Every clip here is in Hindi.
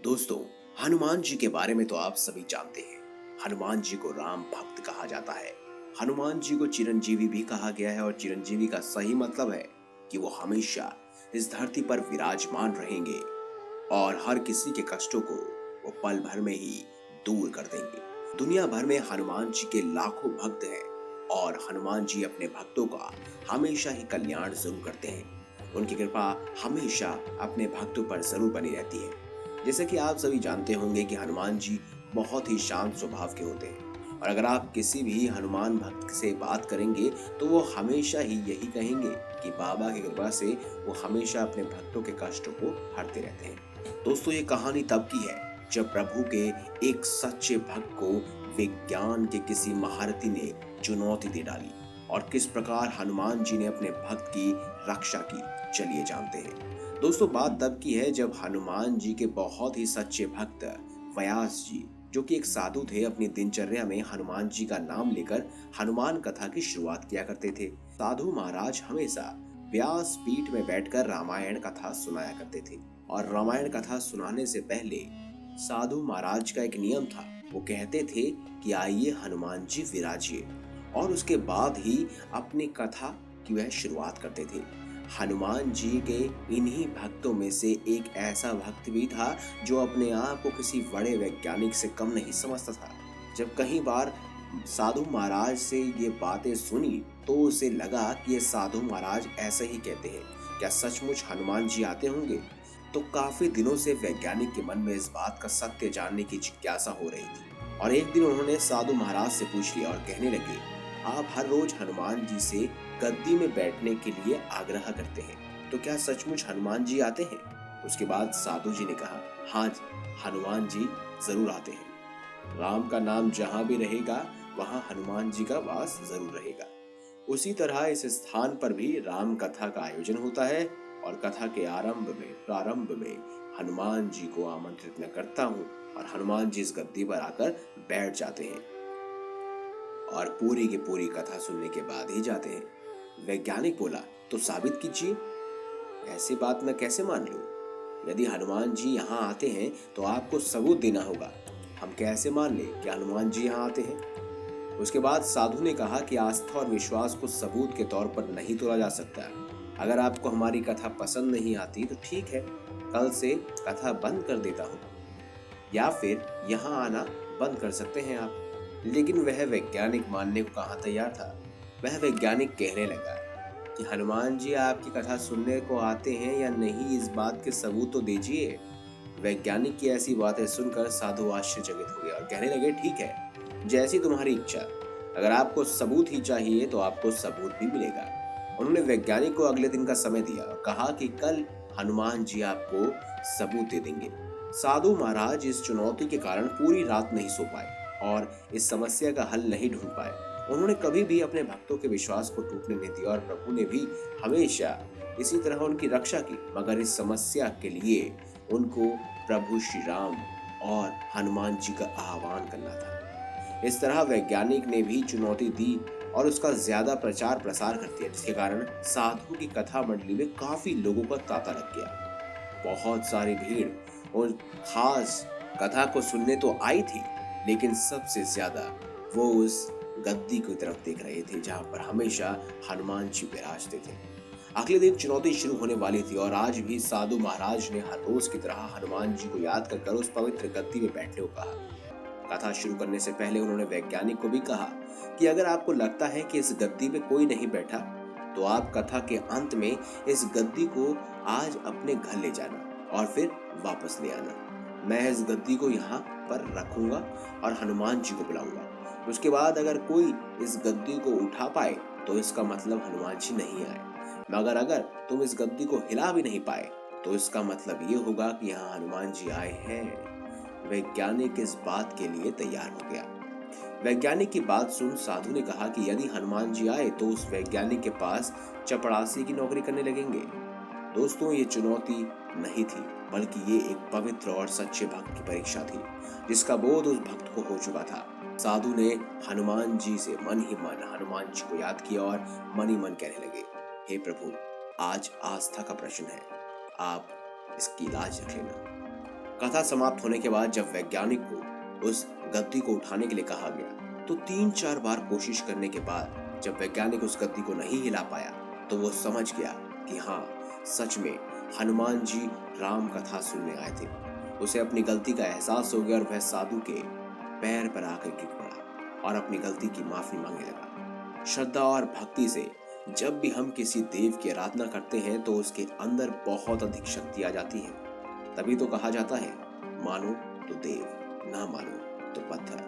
दोस्तों, हनुमान जी के बारे में तो आप सभी जानते हैं। हनुमान जी को राम भक्त कहा जाता है। हनुमान जी को चिरंजीवी भी कहा गया है और चिरंजीवी का सही मतलब है कि वो हमेशा इस धरती पर विराजमान रहेंगे और हर किसी के कष्टों को वो पल भर में ही दूर कर देंगे। दुनिया भर में हनुमान जी के लाखों भक्त हैं और हनुमान जी अपने भक्तों का हमेशा ही कल्याण जरूर करते हैं। उनकी कृपा हमेशा अपने भक्तों पर जरूर बनी रहती है। जैसे कि आप सभी जानते होंगे कि हनुमान जी बहुत ही शांत स्वभाव के होते हैं और अगर आप किसी भी हनुमान भक्त से बात करेंगे तो वो हमेशा ही यही कहेंगे कि बाबा की कृपा से वो हमेशा अपने भक्तों के कष्टों को हरते रहते हैं। दोस्तों, ये कहानी तब की है जब प्रभु के एक सच्चे भक्त को विज्ञान के किसी महारथी ने चुनौती दे डाली और किस प्रकार हनुमान जी ने अपने भक्त की रक्षा की, चलिए जानते हैं। दोस्तों, बात तब की है जब हनुमान जी के बहुत ही सच्चे भक्त व्यास जी, जो कि एक साधु थे, अपनी दिनचर्या में हनुमान जी का नाम लेकर हनुमान कथा की शुरुआत किया करते थे। साधु महाराज हमेशा व्यास पीठ में बैठकर रामायण कथा सुनाया करते थे और रामायण कथा सुनाने से पहले साधु महाराज का एक नियम था। वो कहते थे कि आइए हनुमान जी विराजिए और उसके बाद ही अपनी कथा की वह शुरुआत करते थे। हनुमान जी के इन्हीं भक्तों में से एक ऐसा भक्त भी था जो अपने आप को किसी बड़े वैज्ञानिक से कम नहीं समझता था। जब कई बार साधु महाराज से ये बातें सुनी तो उसे लगा कि ये साधु महाराज ऐसे ही कहते हैं, क्या सचमुच हनुमान जी आते होंगे? तो काफी दिनों से वैज्ञानिक के मन में इस बात का सत्य जानने की जिज्ञासा हो रही थी और एक दिन उन्होंने साधु महाराज से पूछ लिया और कहने लगे, आप हर रोज हनुमान जी से गद्दी में बैठने के लिए आग्रह करते हैं, तो क्या सचमुच हनुमान जी आते हैं? उसके बाद साधु जी ने कहा, हाँ हनुमान जी जरूर आते हैं। राम का नाम जहां भी रहेगा वहां हनुमान जी का वास जरूर रहेगा। उसी तरह इस स्थान पर भी राम कथा का आयोजन होता है और कथा के प्रारंभ में हनुमान जी को आमंत्रित मैं करता हूँ और हनुमान जी इस गद्दी पर आकर बैठ जाते हैं और पूरी की पूरी कथा सुनने के बाद ही जाते हैं। वैज्ञानिक बोला, तो साबित कीजिए, ऐसी बात मैं कैसे मान लूं? यदि हनुमान जी यहाँ आते हैं तो आपको सबूत देना होगा। हम कैसे मान लें कि हनुमान जी यहाँ आते हैं? उसके बाद साधु ने कहा कि आस्था और विश्वास को सबूत के तौर पर नहीं तोड़ा जा सकता। अगर आपको हमारी कथा पसंद नहीं आती तो ठीक है, कल से कथा बंद कर देता हूँ या फिर यहाँ आना बंद कर सकते हैं आप। लेकिन वह वैज्ञानिक मानने को कहाँ तैयार था। वह वैज्ञानिक कहने लगा कि हनुमान जी आपकी कथा सुनने को आते हैं या नहीं, इस बात के सबूत तो दीजिए। वैज्ञानिक की ऐसी बातें सुनकर साधु आश्चर्यचकित हो गया और कहने लगे, ठीक है, जैसी तुम्हारी इच्छा। अगर आपको सबूत ही चाहिए तो आपको सबूत भी मिलेगा। उन्होंने वैज्ञानिक को अगले दिन का समय दिया और कहा कि कल हनुमान जी आपको सबूत दे देंगे। साधु महाराज इस चुनौती के कारण पूरी रात नहीं सो पाए और इस समस्या का हल नहीं ढूंढ पाए। उन्होंने कभी भी अपने भक्तों के विश्वास को टूटने नहीं दिया और प्रभु ने भी हमेशा इसी तरह उनकी रक्षा की। मगर इस समस्या के लिए उनको प्रभु श्री राम और हनुमान जी का आह्वान करना था। इस तरह वैज्ञानिक ने भी चुनौती दी और उसका ज्यादा प्रचार प्रसार कर दिया, जिसके कारण साधु की कथा मंडली में काफी लोगों का तांता लग गया। बहुत सारी भीड़ और खास कथा को सुनने तो आई थी, लेकिन सबसे ज्यादा वो उस गद्दी की तरफ देख रहे थे जहां पर हमेशा हनुमान जी विराजते थे। अगले दिन चुनौती शुरू होने वाली थी और आज भी साधु महाराज ने हर रोज की तरह हनुमान जी को याद कर उस पवित्र गद्दी में बैठने को कहा। कथा शुरू करने से पहले उन्होंने वैज्ञानिक को भी कहा कि अगर आपको लगता है कि इस गद्दी पे कोई नहीं बैठा तो आप कथा के अंत में इस गद्दी को आज अपने घर ले जाना और फिर वापस ले आना। मैं इस गद्दी को यहाँ पर रखूंगा और हनुमान जी को बुलाऊंगा। उसके बाद अगर कोई इस गद्दी को उठा पाए तो इसका मतलब हनुमान जी नहीं आए, मगर अगर तुम इस गद्दी को हिला भी नहीं पाए तो इसका मतलब ये होगा कि यहाँ हनुमान जी आए हैं। वैज्ञानिक इस बात के लिए तैयार हो गया। वैज्ञानिक की बात सुन साधु ने कहा कि यदि हनुमान जी आए तो उस वैज्ञानिक के पास चपड़ासी की नौकरी करने लगेंगे। दोस्तों, ये चुनौती नहीं थी, बल्कि ये एक पवित्र और सच्चे भक्त की परीक्षा थी, जिसका बोध उस भक्त को हो चुका था। साधु ने हनुमान जी से मन ही मन हनुमान जी को याद किया और मन ही मन कहने लगे, हे प्रभु, आज आस्था का प्रश्न है, आप इसकी लाज रख लेना। कथा समाप्त होने के बाद जब वैज्ञानिक को उस गद्दी को उठाने के लिए कहा गया तो 3-4 बार कोशिश करने के बाद जब वैज्ञानिक उस गद्दी को नहीं हिला पाया तो वो समझ गया कि हाँ, सच में हनुमान जी राम कथा सुनने आए थे। उसे अपनी गलती का एहसास हो गया और वह साधु के पैर पर आकर गिर पड़ा और अपनी गलती की माफी मांगने लगा। श्रद्धा और भक्ति से जब भी हम किसी देव की आराधना करते हैं तो उसके अंदर बहुत अधिक शक्ति आ जाती है। तभी तो कहा जाता है, मानो तो देव, ना मानो तो पत्थर।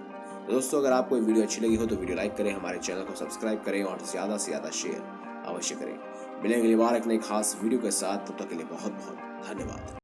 तो दोस्तों, अगर आपको ये वीडियो अच्छी लगी हो तो वीडियो लाइक करें, हमारे चैनल को सब्सक्राइब करें और ज्यादा से ज्यादा शेयर अवश्य करें। मिलेंगे अगली बार एक नई खास वीडियो के साथ, तब तक के लिए बहुत बहुत धन्यवाद।